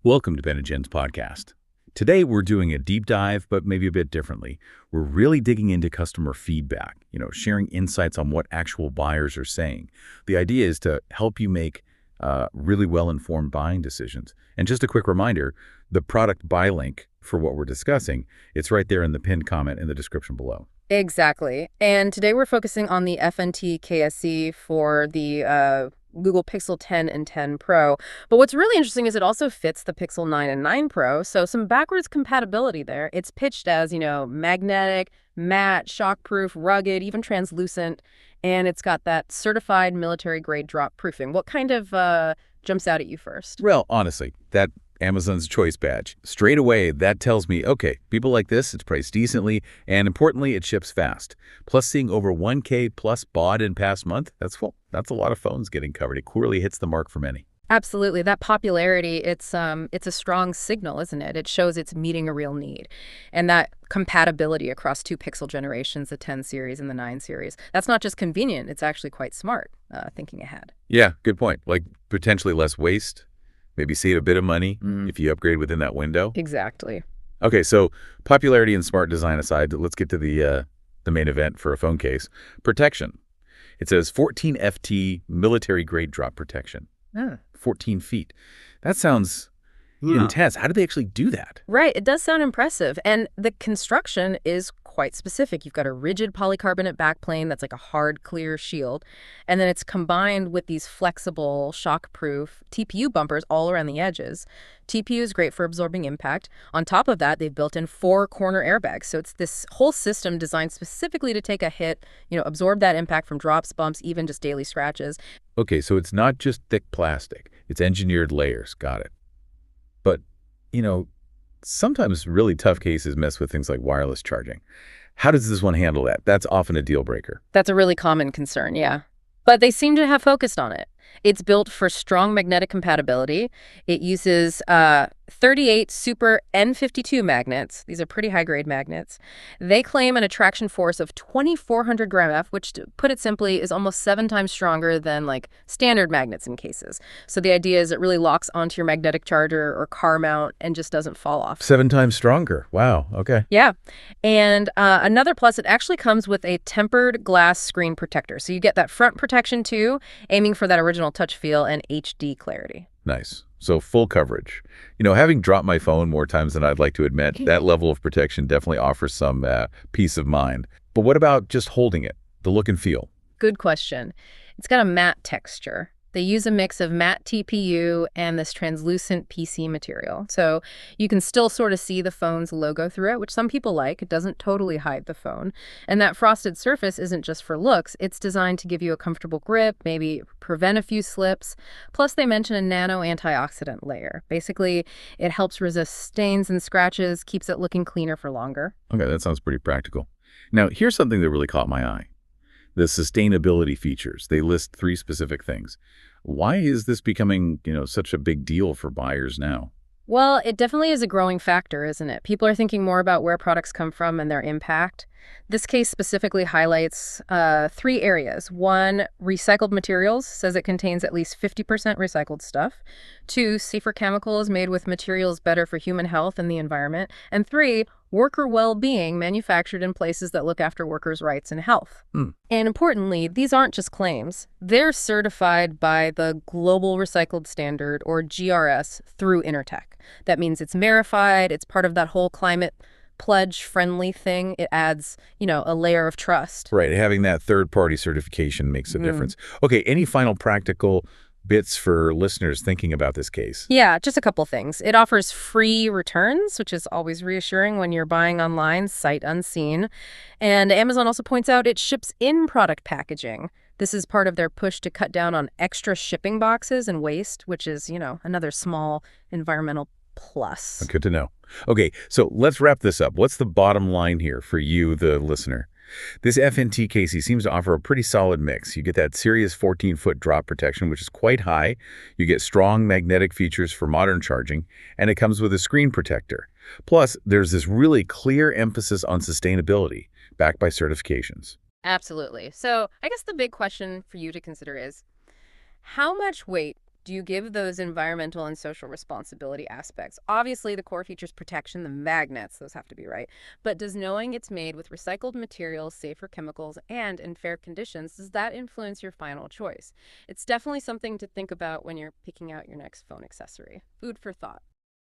Welcome to Ben and Jen's podcast. Today we're doing a deep dive, but maybe a bit differently. We're really digging into customer feedback, sharing insights on what actual buyers are saying. The idea is to help you make really well-informed buying decisions. And just a quick reminder, the product buy link for what we're discussing, it's right there in the pinned comment in the description below. Exactly. And today we're focusing on the FNT KSE for the Google Pixel 10 and 10 Pro. But what's really interesting is it also fits the Pixel 9 and 9 Pro, so some backwards compatibility there. It's pitched as, magnetic, matte, shockproof, rugged, even translucent, and it's got that certified military-grade drop proofing. What kind of jumps out at you first? Well, honestly, that Amazon's Choice badge. Straight away, that tells me, okay, people like this, it's priced decently, and importantly, it ships fast. Plus, seeing over 1K plus bought in past month, that's a lot of phones getting covered. It clearly hits the mark for many. Absolutely. That popularity, it's a strong signal, isn't it? It shows it's meeting a real need. And that compatibility across two Pixel generations, the 10 series and the 9 series, that's not just convenient, it's actually quite smart, thinking ahead. Yeah, good point. Like potentially less waste. Maybe save a bit of money if you upgrade within that window. Exactly. Okay, so popularity and smart design aside, let's get to the main event for a phone case. Protection. It says 14 FT military-grade drop protection. 14 feet. That sounds intense. How do they actually do that? Right. It does sound impressive. And the construction is quite specific. You've got a rigid polycarbonate backplane that's like a hard, clear shield. And then it's combined with these flexible, shockproof TPU bumpers all around the edges. TPU is great for absorbing impact. On top of that, they've built in 4 corner airbags. So it's this whole system designed specifically to take a hit, absorb that impact from drops, bumps, even just daily scratches. Okay, so it's not just thick plastic. It's engineered layers. Got it. But, sometimes really tough cases mess with things like wireless charging. How does this one handle that? That's often a deal breaker. That's a really common concern, yeah. But they seem to have focused on it. It's built for strong magnetic compatibility. It uses 38 super N52 magnets. These are pretty high-grade magnets. They claim an attraction force of 2,400 gram-F, which, to put it simply, is almost 7 times stronger than, standard magnets in cases. So the idea is it really locks onto your magnetic charger or car mount and just doesn't fall off. 7 times stronger. Wow, okay. Yeah. And another plus, it actually comes with a tempered glass screen protector. So you get that front protection, too, aiming for that original touch feel and HD clarity. Nice. So full coverage. Having dropped my phone more times than I'd like to admit, that level of protection definitely offers some peace of mind. But what about just holding it, the look and feel? Good question. It's got a matte texture. They use a mix of matte TPU and this translucent PC material. So you can still sort of see the phone's logo through it, which some people like. It doesn't totally hide the phone. And that frosted surface isn't just for looks. It's designed to give you a comfortable grip, maybe prevent a few slips. Plus, they mention a nano antioxidant layer. Basically, it helps resist stains and scratches, keeps it looking cleaner for longer. Okay, that sounds pretty practical. Now, here's something that really caught my eye. The sustainability features. They list 3 specific things. Why is this becoming, such a big deal for buyers now? Well, it definitely is a growing factor, isn't it? People are thinking more about where products come from and their impact. This case specifically highlights 3 areas. 1, recycled materials, says it contains at least 50% recycled stuff. 2, safer chemicals made with materials better for human health and the environment. And 3, worker well-being manufactured in places that look after workers' rights and health. And importantly, these aren't just claims. They're certified by the Global Recycled Standard, or GRS, through Intertek. That means it's verified, it's part of that whole climate pledge-friendly thing. It adds, a layer of trust. Right, having that third-party certification makes a difference. Okay, any final practical bits for listeners thinking about this case? Yeah, just a couple things. It offers free returns, which is always reassuring when you're buying online, sight unseen. And Amazon also points out it ships in product packaging. This is part of their push to cut down on extra shipping boxes and waste, which is, another small environmental plus. Good to know. Okay, so let's wrap this up. What's the bottom line here for you, the listener? This FNT KC seems to offer a pretty solid mix. You get that serious 14-foot drop protection, which is quite high. You get strong magnetic features for modern charging, and it comes with a screen protector. Plus, there's this really clear emphasis on sustainability, backed by certifications. Absolutely. So I guess the big question for you to consider is, how much weight Do you give those environmental and social responsibility aspects? Obviously, the core features protection, the magnets, those have to be right. But does knowing it's made with recycled materials, safer chemicals, and in fair conditions, does that influence your final choice? It's definitely something to think about when you're picking out your next phone accessory. Food for thought.